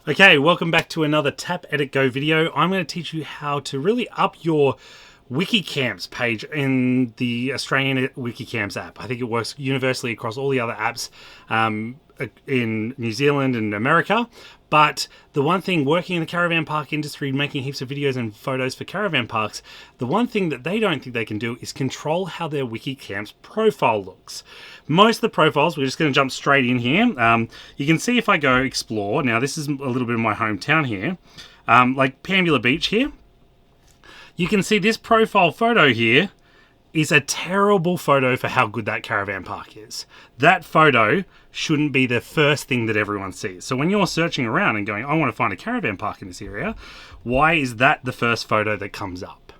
Okay, welcome back to another Tap Edit Go video. I'm going to teach you how to really up your WikiCamps page in the Australian WikiCamps app. I think it works universally across all the other apps in New Zealand and America. But the one thing, working in the caravan park industry, making heaps of videos and photos for caravan parks, the one thing that they don't think they can do is control how their WikiCamps profile looks. Most of the profiles, we're just going to jump straight in here. You can see if I go explore, now this is a little bit of my hometown here, like Pambula Beach here. You can see this profile photo here is a terrible photo for how good that caravan park is. That photo shouldn't be the first thing that everyone sees. So when you're searching around and going, I want to find a caravan park in this area, why is that the first photo that comes up?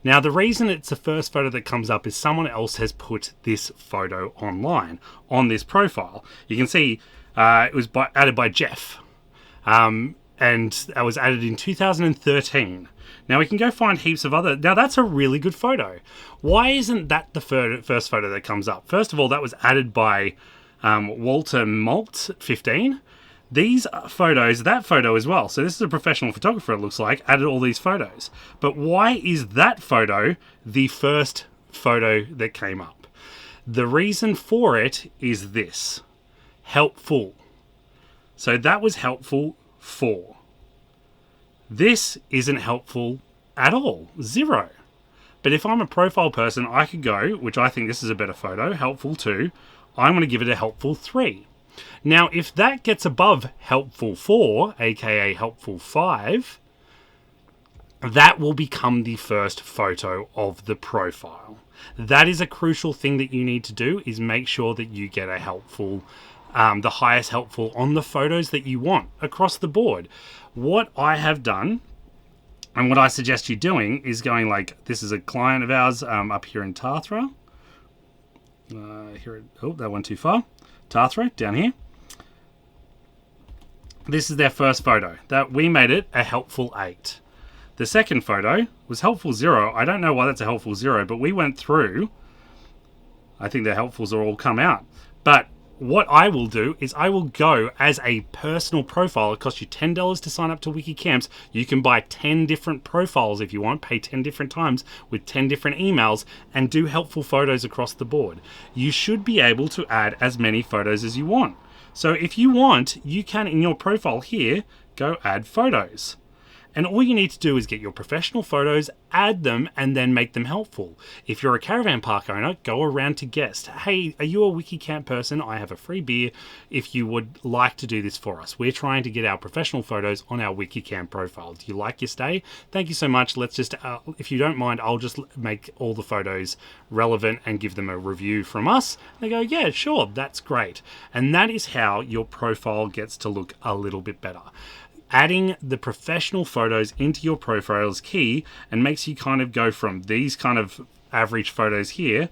Now, the reason it's the first photo that comes up is someone else has put this photo online on this profile. You can see it was added by Jeff, and that was added in 2013. Now we can go find heaps of other... Now that's a really good photo. Why isn't that the first photo that comes up? First of all, that was added by Walter Malt 15. These photos, that photo as well. So this is a professional photographer, it looks like, added all these photos. But why is that photo the first photo that came up? The reason for it is this. Helpful. So that was helpful 4. This isn't helpful at all. 0. But if I'm a profile person, I could go, which I think this is a better photo, helpful 2. I'm going to give it a helpful 3. Now, if that gets above helpful 4, aka helpful 5, that will become the first photo of the profile. That is a crucial thing that you need to do, is make sure that you get a helpful, the highest helpful on the photos that you want across the board. What I have done, and what I suggest you doing, is going like, this is a client of ours up here in Tathra. Oh, that went too far. Tathra, down here. This is their first photo. That we made it a helpful 8. The second photo was helpful 0. I don't know why that's a helpful 0, but we went through. I think the helpfuls are all come out. But what I will do is I will go as a personal profile. It costs you $10 to sign up to WikiCamps. You can buy 10 different profiles if you want, pay 10 different times with 10 different emails, and do helpful photos across the board. You should be able to add as many photos as you want. So if you want, you can, in your profile here, go add photos. And all you need to do is get your professional photos, add them, and then make them helpful. If you're a caravan park owner, go around to guest. Hey, are you a WikiCamp person? I have a free beer if you would like to do this for us. We're trying to get our professional photos on our WikiCamp profile. Do you like your stay? Thank you so much. Let's just, if you don't mind, I'll just make all the photos relevant and give them a review from us. They go, yeah, sure, that's great. And that is how your profile gets to look a little bit better. Adding the professional photos into your profile is key and makes you kind of go from these kind of average photos here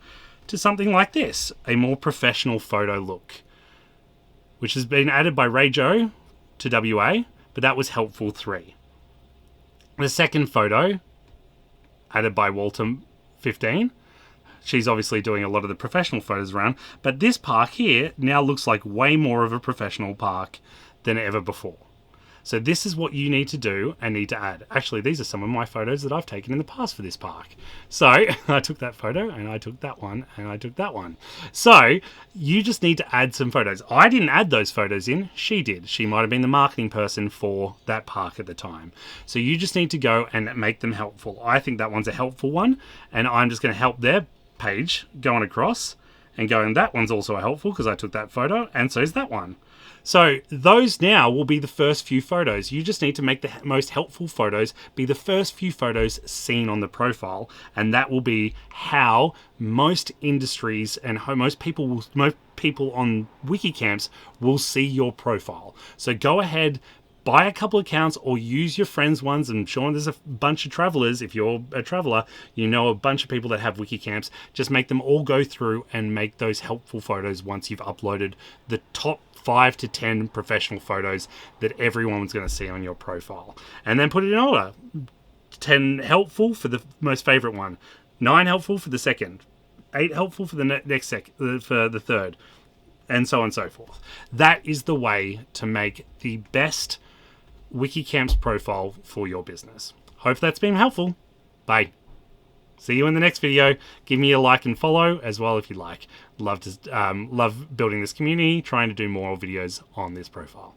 to something like this, a more professional photo look, which has been added by Ray Joe to WA, but that was helpful 3. The second photo, added by Walter 15. She's obviously doing a lot of the professional photos around, but this park here now looks like way more of a professional park than ever before. So this is what you need to do and need to add. Actually, these are some of my photos that I've taken in the past for this park. So I took that photo and I took that one and I took that one. So you just need to add some photos. I didn't add those photos in. She did. She might have been the marketing person for that park at the time. So you just need to go and make them helpful. I think that one's a helpful one, and I'm just going to help their page going across and going, that one's also helpful because I took that photo, and so is that one. So those now will be the first few photos. You just need to make the most helpful photos be the first few photos seen on the profile, and that will be how most industries and most people on WikiCamps will see your profile. So go ahead, buy a couple accounts or use your friends' ones. I'm sure there's a bunch of travelers. If you're a traveler, you know a bunch of people that have WikiCamps. Just make them all go through and make those helpful photos once you've uploaded the top 5 to 10 professional photos that everyone's going to see on your profile. And then put it in order. 10 helpful for the most favorite one. 9 helpful for the second. 8 helpful for the for the third. And so on and so forth. That is the way to make the best WikiCamps profile for your business. Hope that's been helpful. Bye. See you in the next video. Give me a like and follow as well if you like. Love building this community, trying to do more videos on this profile.